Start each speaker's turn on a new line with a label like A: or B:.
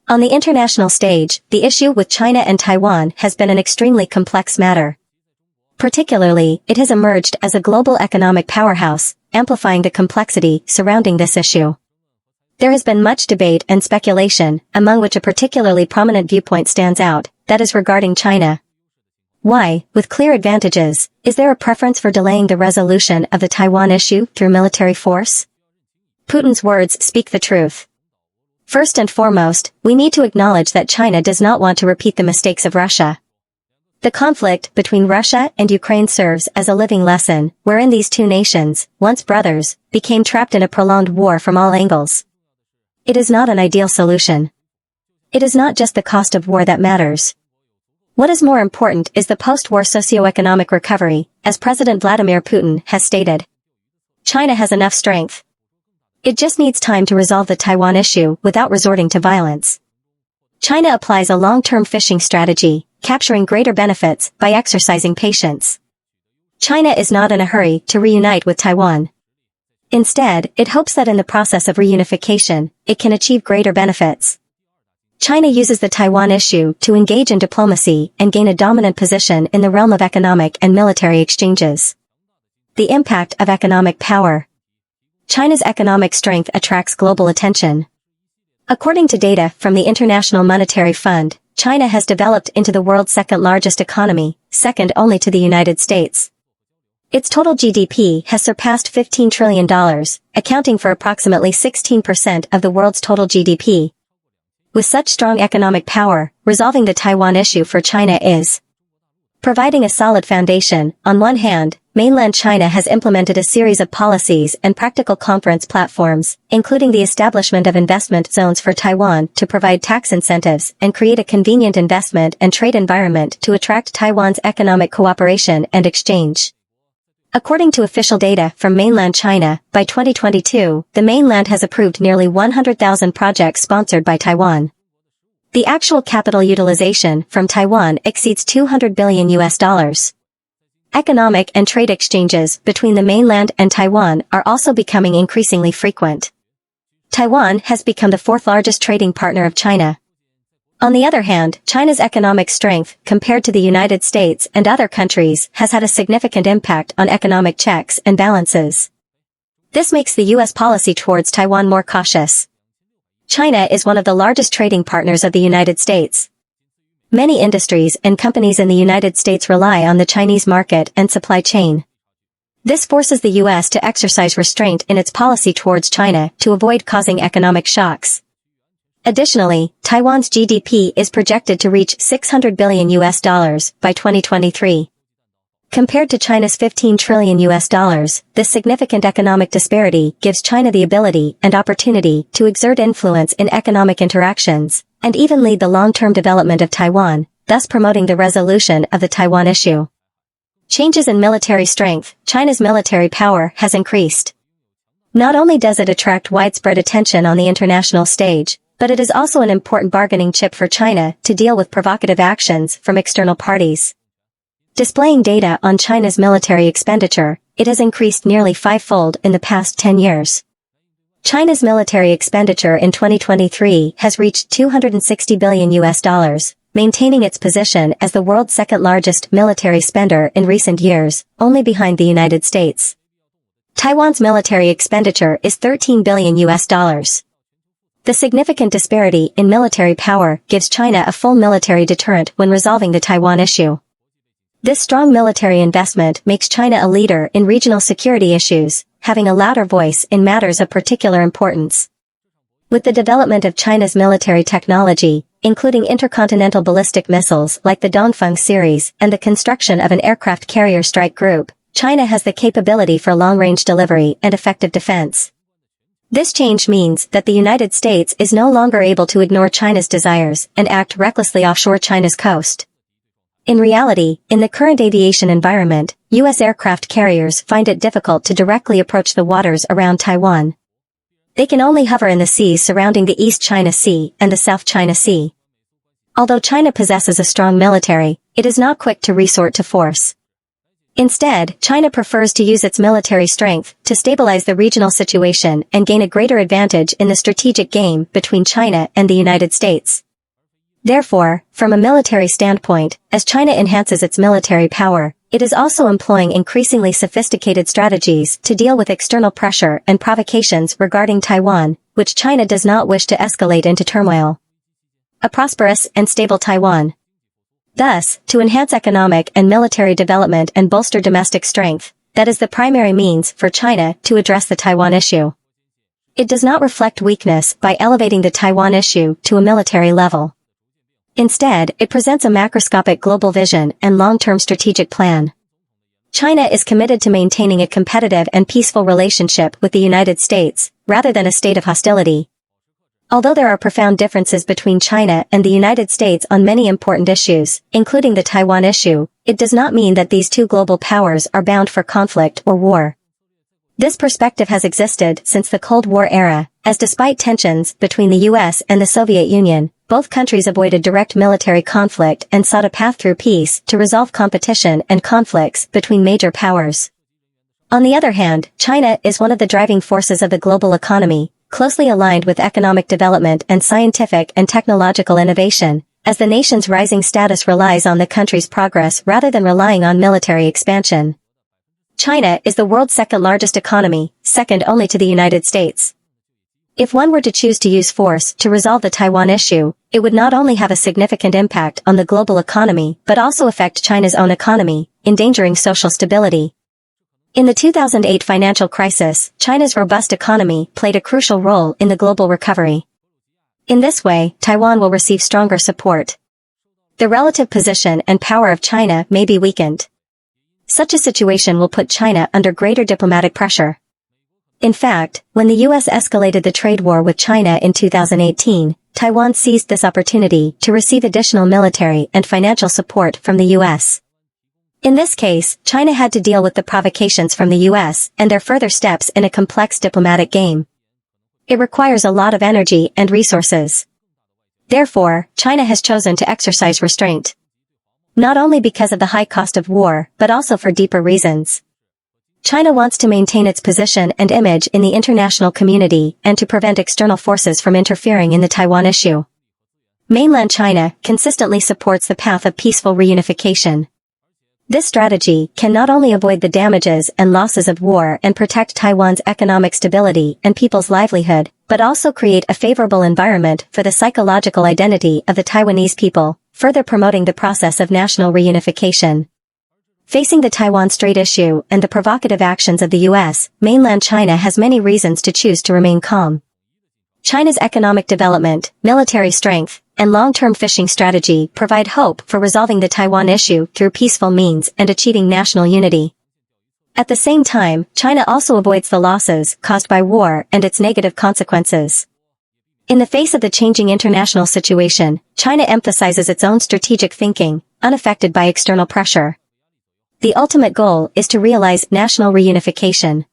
A: On the international stage, the issue with China and Taiwan has been an extremely complex matter. Particularly, it has emerged as a global economic powerhouse, amplifying the complexity surrounding this issue. There has been much debate and speculation, among which a particularly prominent viewpoint stands out, that is regarding China. Why, with clear advantages, is there a preference for delaying the resolution of the Taiwan issue through military force? Putin's words speak the truth. First and foremost, we need to acknowledge that China does not want to repeat the mistakes of Russia. The conflict between Russia and Ukraine serves as a living lesson, wherein these two nations, once brothers, became trapped in a prolonged war from all angles. It is not an ideal solution. It is not just the cost of war that matters. What is more important is the post-war socio-economic recovery, as President Vladimir Putin has stated. China has enough strength. It just needs time to resolve the Taiwan issue without resorting to violence. China applies a long-term fishing strategy, capturing greater benefits by exercising patience. China is not in a hurry to reunite with Taiwan. Instead, it hopes that in the process of reunification, it can achieve greater benefits. China uses the Taiwan issue to engage in diplomacy and gain a dominant position in the realm of economic and military exchanges. The impact of economic power. China's economic strength attracts global attention. According to data from the International Monetary Fund, China has developed into the world's second-largest economy, second only to the United States. Its total GDP has surpassed $15 trillion, accounting for approximately 16% of the world's total GDP. With such strong economic power, resolving the Taiwan issue for China is providing a solid foundation. On one hand, mainland China has implemented a series of policies and practical conference platforms, including the establishment of investment zones for Taiwan to provide tax incentives and create a convenient investment and trade environment to attract Taiwan's economic cooperation and exchange. According to official data from mainland China, by 2022, the mainland has approved nearly 100,000 projects sponsored by Taiwan. The actual capital utilization from Taiwan exceeds $200 billion. Economic and trade exchanges between the mainland and Taiwan are also becoming increasingly frequent. Taiwan has become the fourth largest trading partner of China. On the other hand, China's economic strength, compared to the United States and other countries, has had a significant impact on economic checks and balances. This makes the U.S. policy towards Taiwan more cautious. China is one of the largest trading partners of the United States. Many industries and companies in the United States rely on the Chinese market and supply chain. This forces the U.S. to exercise restraint in its policy towards China to avoid causing economic shocks. Additionally, Taiwan's GDP is projected to reach $600 billion by 2023. Compared to China's $15 trillion, this significant economic disparity gives China the ability and opportunity to exert influence in economic interactions, and even lead the long-term development of Taiwan, thus promoting the resolution of the Taiwan issue. Changes in military strength. China's military power has increased. Not only does it attract widespread attention on the international stage, but it is also an important bargaining chip for China to deal with provocative actions from external parties. Displaying data on China's military expenditure, it has increased nearly fivefold in the past 10 years. China's military expenditure in 2023 has reached $260 billion, maintaining its position as the world's second-largest military spender in recent years, only behind the United States. Taiwan's military expenditure is $13 billion. The significant disparity in military power gives China a full military deterrent when resolving the Taiwan issue. This strong military investment makes China a leader in regional security issues, having a louder voice in matters of particular importance. With the development of China's military technology, including intercontinental ballistic missiles like the Dongfeng series and the construction of an aircraft carrier strike group, China has the capability for long-range delivery and effective defense. This change means that the United States is no longer able to ignore China's desires and act recklessly offshore China's coast. In reality, in the current aviation environment, U.S. aircraft carriers find it difficult to directly approach the waters around Taiwan. They can only hover in the seas surrounding the East China Sea and the South China Sea. Although China possesses a strong military, it is not quick to resort to force. Instead, China prefers to use its military strength to stabilize the regional situation and gain a greater advantage in the strategic game between China and the United States. Therefore, from a military standpoint, as China enhances its military power, it is also employing increasingly sophisticated strategies to deal with external pressure and provocations regarding Taiwan, which China does not wish to escalate into turmoil. A prosperous and stable Taiwan. Thus, to enhance economic and military development and bolster domestic strength, that is the primary means for China to address the Taiwan issue. It does not reflect weakness by elevating the Taiwan issue to a military level. Instead, it presents a macroscopic global vision and long-term strategic plan. China is committed to maintaining a competitive and peaceful relationship with the United States, rather than a state of hostility. Although there are profound differences between China and the United States on many important issues, including the Taiwan issue, it does not mean that these two global powers are bound for conflict or war. This perspective has existed since the Cold War era, as despite tensions between the US and the Soviet Union, both countries avoided direct military conflict and sought a path through peace to resolve competition and conflicts between major powers. On the other hand, China is one of the driving forces of the global economy, closely aligned with economic development and scientific and technological innovation, as the nation's rising status relies on the country's progress rather than relying on military expansion. China is the world's second-largest economy, second only to the United States. If one were to choose to use force to resolve the Taiwan issue, it would not only have a significant impact on the global economy but also affect China's own economy, endangering social stability. In the 2008 financial crisis, China's robust economy played a crucial role in the global recovery. In this way, Taiwan will receive stronger support. The relative position and power of China may be weakened. Such a situation will put China under greater diplomatic pressure. In fact, when the US escalated the trade war with China in 2018, Taiwan seized this opportunity to receive additional military and financial support from the US. In this case, China had to deal with the provocations from the US and their further steps in a complex diplomatic game. It requires a lot of energy and resources. Therefore, China has chosen to exercise restraint. Not only because of the high cost of war, but also for deeper reasons. China wants to maintain its position and image in the international community and to prevent external forces from interfering in the Taiwan issue. Mainland China consistently supports the path of peaceful reunification. This strategy can not only avoid the damages and losses of war and protect Taiwan's economic stability and people's livelihood, but also create a favorable environment for the psychological identity of the Taiwanese people, further promoting the process of national reunification. Facing the Taiwan Strait issue and the provocative actions of the US, mainland China has many reasons to choose to remain calm. China's economic development, military strength, and long-term fishing strategy provide hope for resolving the Taiwan issue through peaceful means and achieving national unity. At the same time, China also avoids the losses caused by war and its negative consequences. In the face of the changing international situation, China emphasizes its own strategic thinking, unaffected by external pressure. The ultimate goal is to realize national reunification.